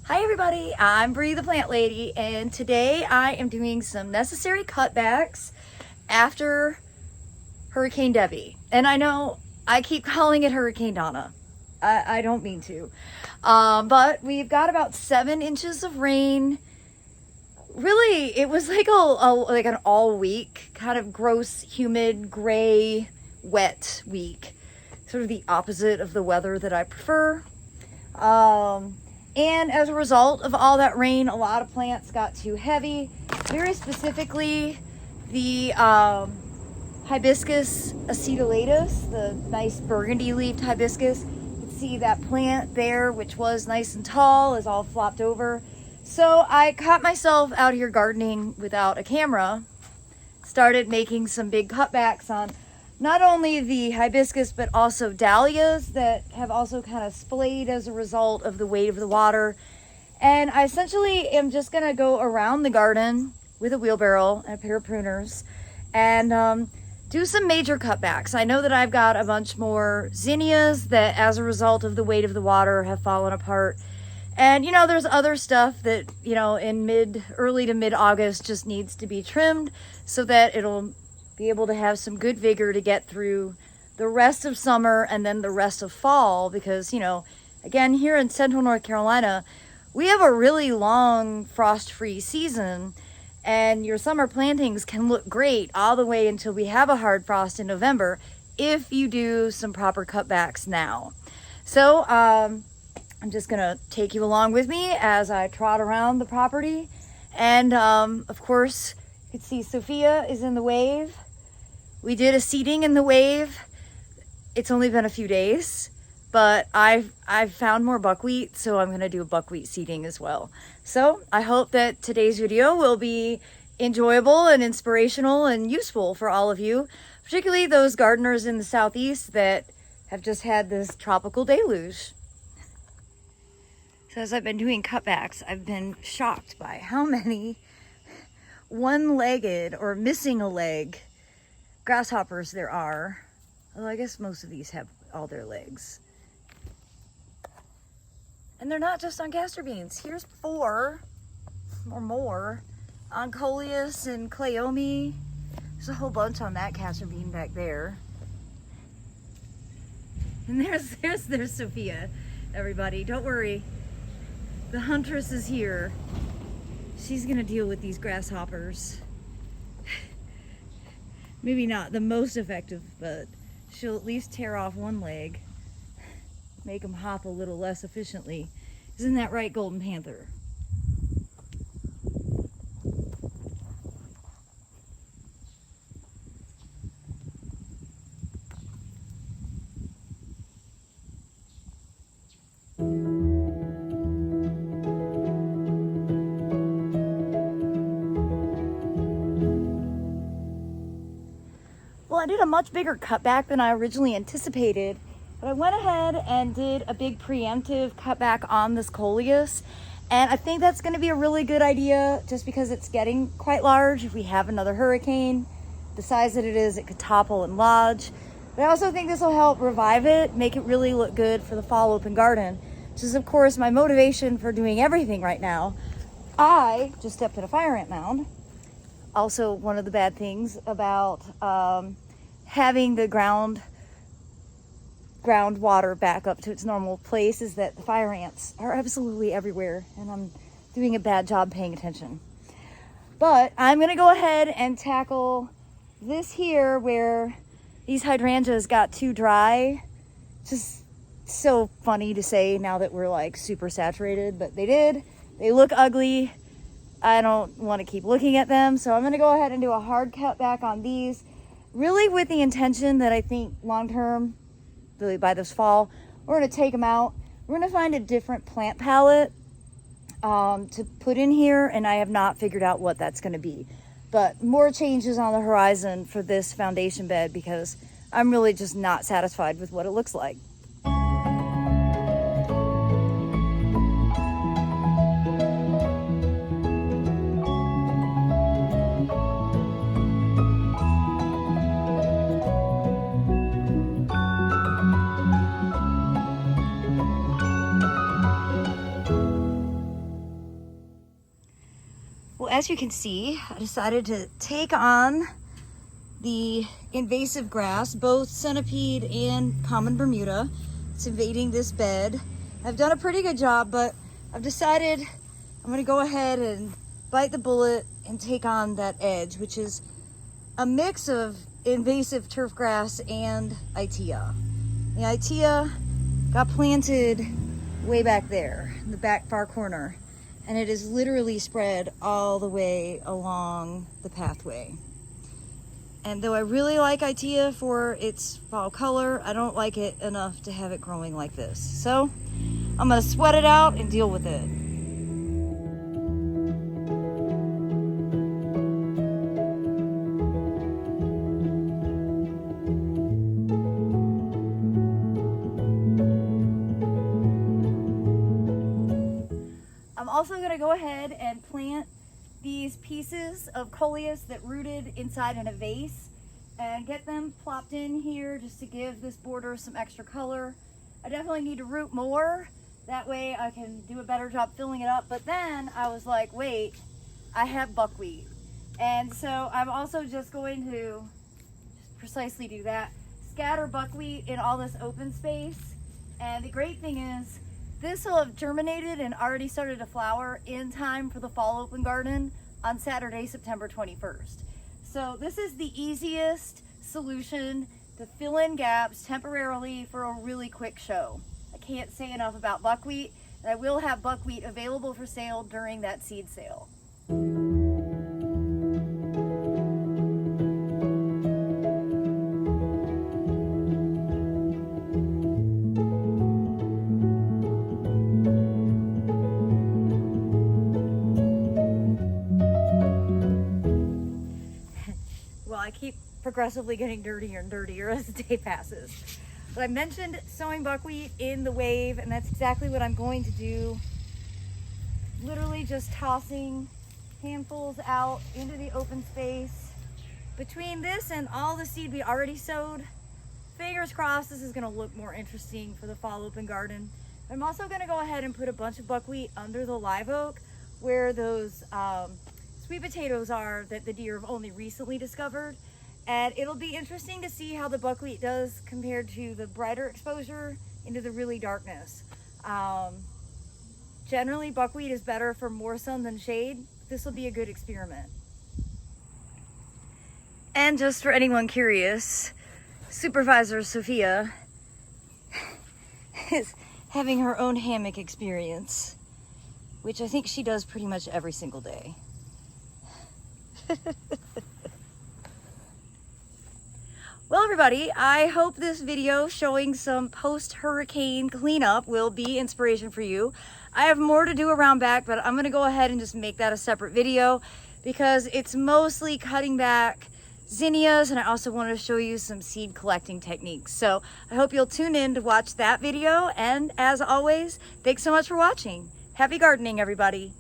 Hi everybody, I'm Bree the Plant Lady, and today I am doing some necessary cutbacks after Hurricane Debbie. And I know I keep calling it Hurricane Donna. I don't mean to. But we've got about 7 inches of rain. Really, it was like like an all week, kind of gross, humid, gray, wet week. Sort of the opposite of the weather that I prefer. And as a result of all that rain, a lot of plants got too heavy. Very specifically, the hibiscus acetylatus, the nice burgundy-leaved hibiscus. You can see that plant there, which was nice and tall, is all flopped over. So I caught myself out here gardening without a camera. Started making some big cutbacks on not only the hibiscus, but also dahlias that have also kind of splayed as a result of the weight of the water. And I essentially am just going to go around the garden with a wheelbarrow and a pair of pruners and do some major cutbacks. I know that I've got a bunch more zinnias that as a result of the weight of the water have fallen apart. And, there's other stuff that, in early to mid-August just needs to be trimmed so that it'll be able to have some good vigor to get through the rest of summer and then the rest of fall because, again, here in central North Carolina, we have a really long frost-free season and your summer plantings can look great all the way until we have a hard frost in November if you do some proper cutbacks now. So, I'm just gonna take you along with me as I trot around the property. And of course, you can see Sophia is in the wave. We did a seeding in the wave. It's only been a few days, but I've found more buckwheat, so I'm gonna do a buckwheat seeding as well. So I hope that today's video will be enjoyable and inspirational and useful for all of you, particularly those gardeners in the southeast that have just had this tropical deluge. So as I've been doing cutbacks, I've been shocked by how many one-legged or missing a leg grasshoppers there are. Well, I guess most of these have all their legs. And they're not just on castor beans. Here's 4 or more on coleus and cleome. There's a whole bunch on that castor bean back there. And there's Sophia, everybody. Don't worry. The huntress is here. She's gonna deal with these grasshoppers. Maybe not the most effective, but she'll at least tear off one leg. Make them hop a little less efficiently. Isn't that right, Golden Panther? Well, I did a much bigger cutback than I originally anticipated, but I went ahead and did a big preemptive cutback on this coleus, and I think that's going to be a really good idea just because it's getting quite large. If we have another hurricane, the size that it is, it could topple and lodge. But I also think this will help revive it, make it really look good for the fall open garden, which is of course my motivation for doing everything right now. I just stepped in a fire ant mound. Also, one of the bad things about having the ground water back up to its normal place is that the fire ants are absolutely everywhere, and I'm doing a bad job paying attention. But I'm gonna go ahead and tackle this here where these hydrangeas got too dry. Just so funny to say now that we're like super saturated, but they did. They look ugly. I don't want to keep looking at them, so I'm going to go ahead and do a hard cut back on these, really with the intention that I think long-term, really by this fall, we're going to take them out. We're going to find a different plant palette to put in here, and I have not figured out what that's going to be. But more changes on the horizon for this foundation bed because I'm really just not satisfied with what it looks like. Well, as you can see, I decided to take on the invasive grass, both centipede and common Bermuda. It's invading this bed. I've done a pretty good job, but I've decided I'm gonna go ahead and bite the bullet and take on that edge, which is a mix of invasive turf grass and Itea. The Itea got planted way back there in the back far corner, and it is literally spread all the way along the pathway. And though I really like Itea for its fall color, I don't like it enough to have it growing like this. So I'm gonna sweat it out and deal with it. I'm also gonna go ahead and plant these pieces of coleus that rooted inside in a vase and get them plopped in here just to give this border some extra color. I definitely need to root more, that way I can do a better job filling it up. But then I was like, wait, I have buckwheat, and so I'm also just going to just precisely do that, scatter buckwheat in all this open space. And the great thing is this will have germinated and already started to flower in time for the fall open garden on Saturday, September 21st. So this is the easiest solution to fill in gaps temporarily for a really quick show. I can't say enough about buckwheat, and I will have buckwheat available for sale during that seed sale. Well, I keep progressively getting dirtier and dirtier as the day passes. But I mentioned sowing buckwheat in the wave, and that's exactly what I'm going to do. Literally just tossing handfuls out into the open space. Between this and all the seed we already sowed, fingers crossed this is gonna look more interesting for the fall open garden. I'm also gonna go ahead and put a bunch of buckwheat under the live oak where those sweet potatoes are that the deer have only recently discovered. And it'll be interesting to see how the buckwheat does compared to the brighter exposure into the really darkness. Generally, buckwheat is better for more sun than shade. This will be a good experiment. And just for anyone curious, Supervisor Sophia is having her own hammock experience, which I think she does pretty much every single day. Well, everybody, I hope this video showing some post-hurricane cleanup will be inspiration for you. I have more to do around back, but I'm gonna go ahead and just make that a separate video because it's mostly cutting back zinnias, and I also want to show you some seed collecting techniques. So I hope you'll tune in to watch that video, and as always, thanks so much for watching. Happy gardening, everybody.